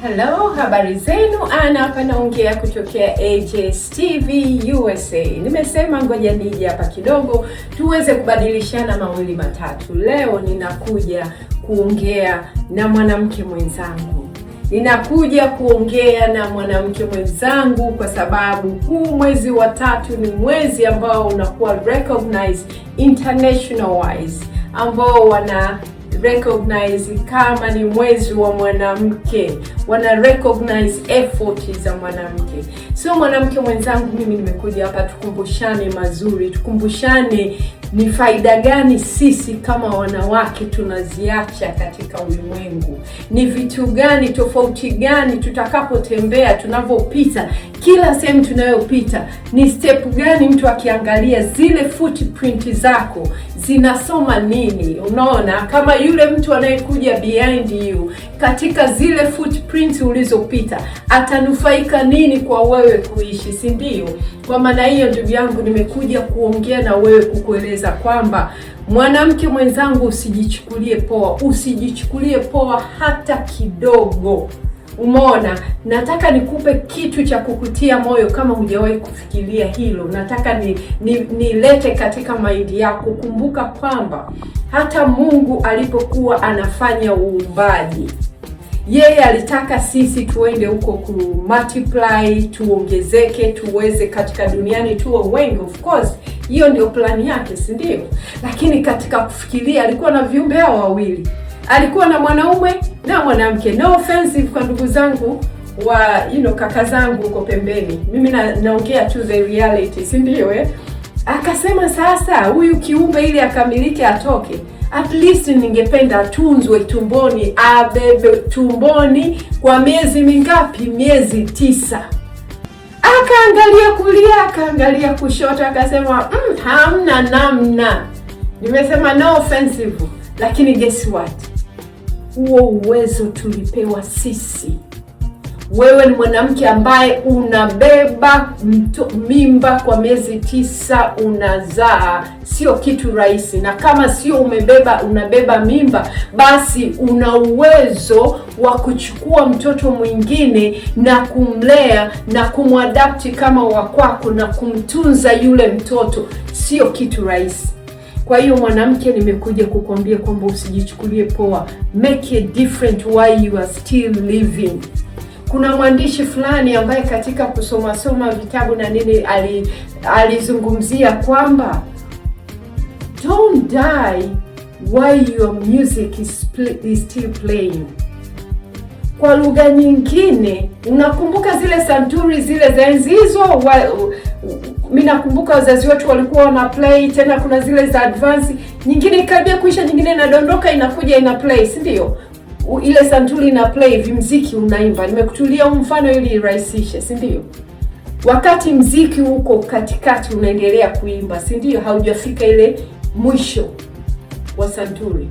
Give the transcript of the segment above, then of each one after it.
Hello, habari zenu. Ana hapa naongea kutokea AJS TV USA. Nimesema ngoja nije hapa kidogo tuweze kubadilishana mawili matatu. Leo ninakuja kuongea na mwanamke mwenzangu. Kwa sababu huu mwezi wa tatu ni mwezi ambao unakuwa recognized international wise, ambao wana recognize kama ni mwezi wa mwanamke, wana recognize effort za mwanamke. So mwanamke mwenzangu, mimi nimekuja hapa tukumbushane mazuri, tukumbushane ni faida gani sisi kama wanawake tunaziacha katika ulimwengu, ni vitu gani, tofauti gani tutakapotembea, tunavyopita, kila sehemu tunayopita, ni step gani mtu akiangalia zile footprint zako zinasoma nini. Unaona, kama yule mtu anayekuja behind you katika zile footprints ulizopita atanufaika nini kwa wewe kuishi, si ndio? Kwa maana hiyo, ndugu yangu, nimekuja kuongea na wewe kukueleza kwamba mwanamke mwenzangu, usijichukulie poa hata kidogo. Umeona, nataka nikupe kitu cha kukutia moyo kama hujawahi kufikiria hilo. Nataka nilete katika maindi yako. Kumbuka kwamba hata Mungu alipokuwa anafanya uumbaji, yeye alitaka sisi tuende huko ku multiply, tuongezeke, tuweze katika duniani tuwe wengi. Of course, hiyo ndio plani yake, si ndio? Lakini katika kufikiria alikuwa na viumbe hao wawili. Alikuwa na mwanaume na mwanamke. No offensive kwa ndugu zangu wa kaka zangu uko pembeni. Mimi naongea to the reality, si ndio Akasema sasa huyu kiumbe ili akamilike, atoke, at least ningependa atunzwe tumboni, abebe tumboni kwa miezi mingapi? Miezi 9. Akaangalia kulia, akaangalia kushoto, akasema hamna namna. Nimesema no offensive, lakini guess what? Huo uwezo tulipewa sisi. Wewe ni mwanamke ambaye unabeba mimba kwa miezi 9, unazaa. Sio kitu rahisi, na kama sio unabeba mimba, basi una uwezo wa kuchukua mtoto mwingine na kumlea na kumwadapti kama wa kwako na kumtunza yule mtoto. Sio kitu rahisi. Kwa hiyo mwanamke, nimekuja kukwambia kwamba usijichukulie poa. Make a difference while you are still living. Kuna mwandishi fulani ambaye katika kusoma vitabu na nini alizungumzia kwamba don't die while your music is still playing. Kwa lugha nyingine, unakumbuka zile santuri zile za enzi hizo? Mimi nakumbuka wazazi wetu walikuwa wana play, tena kuna zile za advance, nyingine karibia kuisha, nyingine inadondoka, inakuja ina play, si ndio? Ile santuri ina play, muziki unaimba. Nimekutulia mfano ili irahisishe, si ndio? Wakati muziki uko katikati unaendelea kuimba, si ndio? Haujafika ile mwisho wa santuri.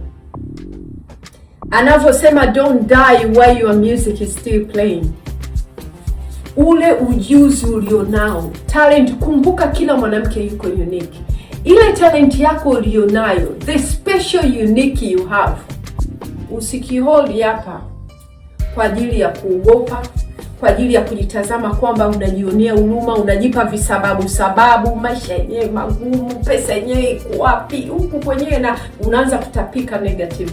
Anavyosema don't die while your music is still playing. Ule ujuzi ulionao, talent, kumbuka kila mwanamke yuko unique. Ile talent yako ulionayo, the special unique you have, usikihold hapa kwa ajili ya kuogopa, kwa ajili ya kujitazama kwamba unajionea huruma, unajipa visababu, maisha yenyewe magumu, pesa yenyewe iko wapi, huku kwenyewe, na unaanza kutapika negative.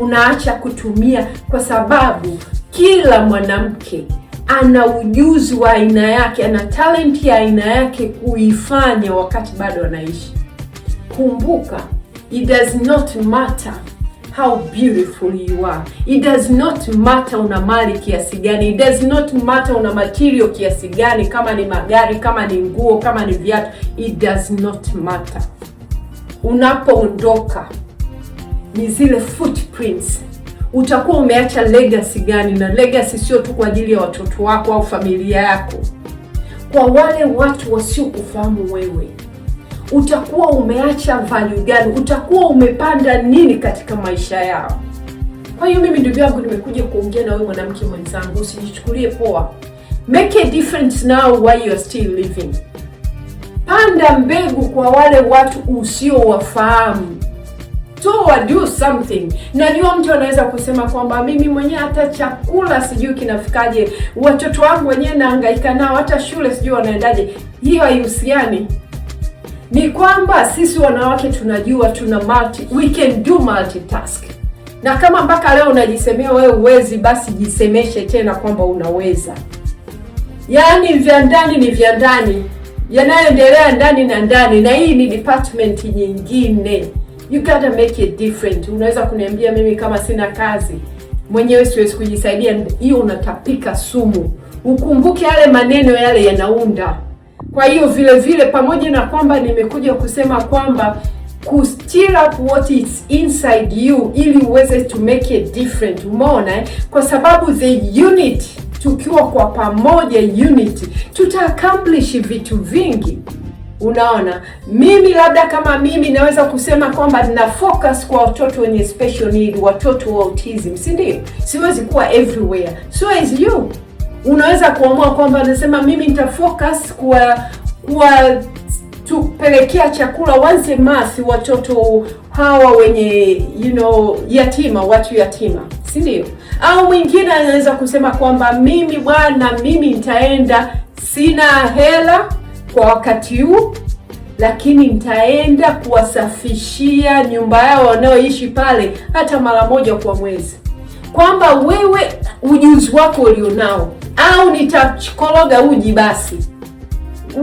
Unaacha kutumia, kwa sababu kila mwanamke ana ujuzi wa aina yake, ana talent ya aina yake kuifanya wakati bado anaishi. Kumbuka, it does not matter how beautiful you are. It does not matter una mali kiasi gani. It does not matter una material kiasi gani, kama ni magari, kama ni nguo, kama ni viatu. It does not matter. Unapoondoka, ni zile footprints. Utakuwa umeacha legacy gani? Na legacy sio tu kwa ajili ya watoto wako au familia yako. Kwa wale watu wasiokufahamu wewe, utakuwa umeacha value gani? Utakuwa umepanda nini katika maisha yao? Kwa hiyo mimi, ndugu yangu, nimekuja kuongea na wewe mwanamke mwenzangu, usijichukulie poa. Make a difference now while you are still living. Panda mbegu kwa wale watu usiowafahamu. toa, do something. Najua mtu anaweza kusema kwamba mimi mwenyewe hata chakula sijui kinafikaje, watoto wangu wenyewe nahangaika nao, hata shule sijui wanaendaje. Hiyo haihusiani. Ni kwamba sisi wanawake tunajua we can do multitask. Na kama mpaka leo unajisemea wewe uwezi, basi jisemeshe tena kwamba unaweza. Yaani vya ndani ni vya ndani, yanayoendelea ndani na ndani, na hii ni department nyingine. You gotta make it different. Unaweza kuniambia mimi kama sina kazi, mwenyewe siwezi kujisaidia, hiyo unatapika sumu. Ukumbuke yale maneno yale yanaunda. Kwa hiyo vile vile, pamoja na kwamba nimekuja kusema kwamba stir up what is inside you ili uweze to make it different. Umeona Kwa sababu the unit, tukiwa kwa pamoja unity, tuta accomplish vitu vingi. Unaona, mimi labda kama mimi naweza kusema kwamba nina focus kwa watoto wenye special need, watoto wa autism, si ndio? Siwezi kuwa everywhere. So as you unaweza kuamua kwamba nasema mimi nita focus kwa tupelekea chakula once a month watoto hawa wenye yatima, watu yatima, si ndio? Au mwingine anaweza kusema kwamba mimi nitaenda, sina hela kwa wakati huu, lakini nitaenda kuwasafishia nyumba yao wanaoishi pale hata mara moja kwa mwezi. Kwamba wewe ujuzi wako ulionao, au nitakoroga uji, basi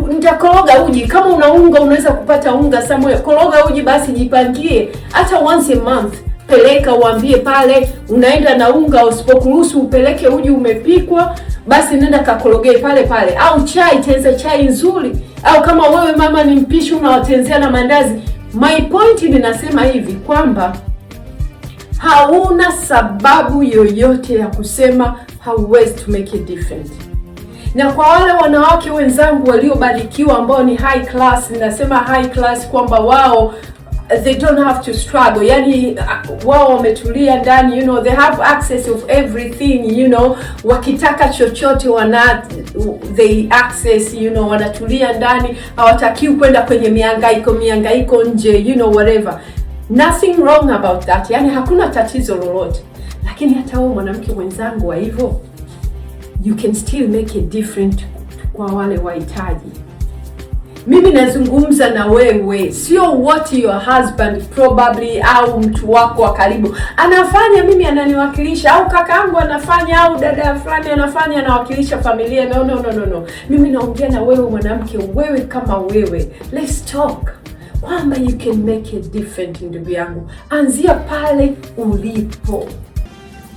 nitakoroga uji. Kama una unga unaweza kupata unga somewhere, koroga uji basi, jipangie hata once a month, peleka uambie pale unaenda na unga. Usipokuruhusu upeleke uji umepikwa, basi nenda kakorogee pale pale. Au chai, tenza chai nzuri. Au kama wewe mama ni mpishi unawatenzea na mandazi. My point ninasema hivi kwamba hauna sababu yoyote ya kusema hauwezi to make it different. Na kwa wale wanawake wenzangu waliobarikiwa ambao ni high class, ninasema high class kwamba wao they don't have to struggle. Yani wao wametulia ndani, they have access of everything, wakitaka chochote they access, wanatulia ndani, hawatakiwi kwenda kwenye mihangaiko nje, whatever. Nothing wrong about that. Yani hakuna tatizo lolote. Lakini hata wewe mwanamke mwenzangu wa hivyo, you can still make it different kwa wale wahitaji. Mimi nazungumza na wewe, sio what your husband probably au mtu wako wa karibu anafanya, mimi ananiwakilisha, au kakaangu anafanya, au dada fulani anafanya, anawakilisha familia. No. Mimi naongea na wewe mwanamke, wewe kama wewe. Let's talk. Kwamba you can make it different, ndugu yangu. Anzia pale ulipo.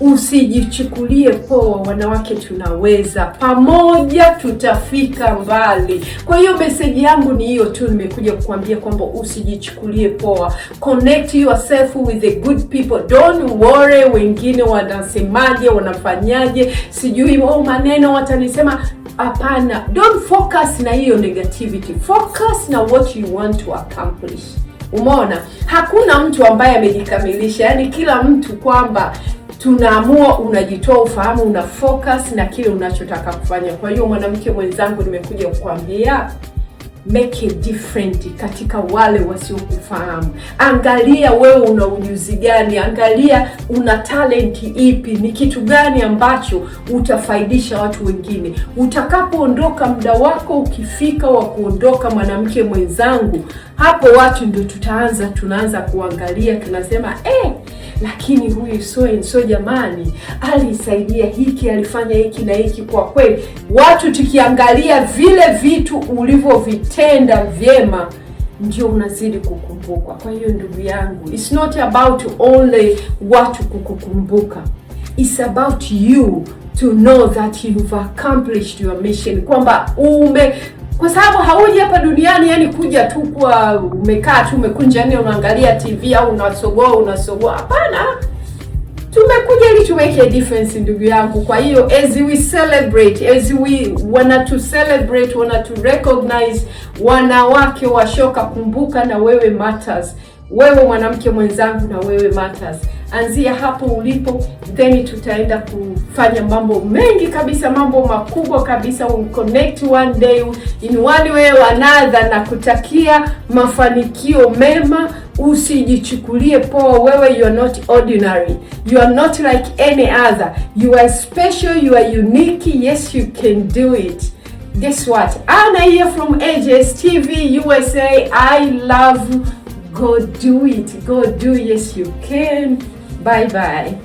Usijichukulie poa. Wanawake tunaweza, pamoja tutafika mbali. Kwa hiyo message yangu ni hiyo tu, nimekuja kukuambia kwamba usijichukulie poa. Connect yourself with the good people. Don't worry wengine wanasemaje, wanafanyaje, sijui maneno watanisema. Hapana, don't focus na hiyo negativity. Focus na what you want to accomplish. Umeona? Hakuna mtu ambaye amejikamilisha. Yani kila mtu kwamba tunaamua, unajitoa ufahamu, una focus na kile unachotaka kufanya. Kwa hiyo mwanamke mwenzangu, nimekuja kukuambia make it different katika wale wasiokufahamu. Angalia wewe una ujuzi gani, angalia una talent ipi, ni kitu gani ambacho utafaidisha watu wengine. Utakapoondoka, muda wako ukifika wa kuondoka, mwanamke mwenzangu, hapo watu ndio tunaanza kuangalia, tunasema lakini huyu so jamani, alisaidia hiki, alifanya hiki na hiki. Kwa kweli watu tukiangalia vile vitu ulivyovitenda vyema, ndio unazidi kukumbukwa. Kwa hiyo ndugu yangu, it's not about only watu kukukumbuka, it's about you to know that you've accomplished your mission. Kwamba kwa sababu hauji hapa duniani yani kuja tu kwa umekaa tu umekunja nne unaangalia TV au unasogoa. Hapana. Tumekuja ili to make a difference, ndugu yangu. Kwa hiyo as we celebrate, as we want to celebrate, want to recognize wanawake wa shoka, kumbuka na wewe matters. Wewe mwanamke mwenzangu, na wewe matters. anzia hapo ulipo, then tutaenda kufanya mambo mengi kabisa, mambo makubwa kabisa. We'll connect one day in one way or another, na kutakia mafanikio mema. Usijichukulie poa, wewe you are not ordinary, you are not like any other, you are special, you are unique. Yes, you can do it. Guess what? Anna here from AJS TV USA. I love. Go do it. Go do. Yes, you can. Bye bye.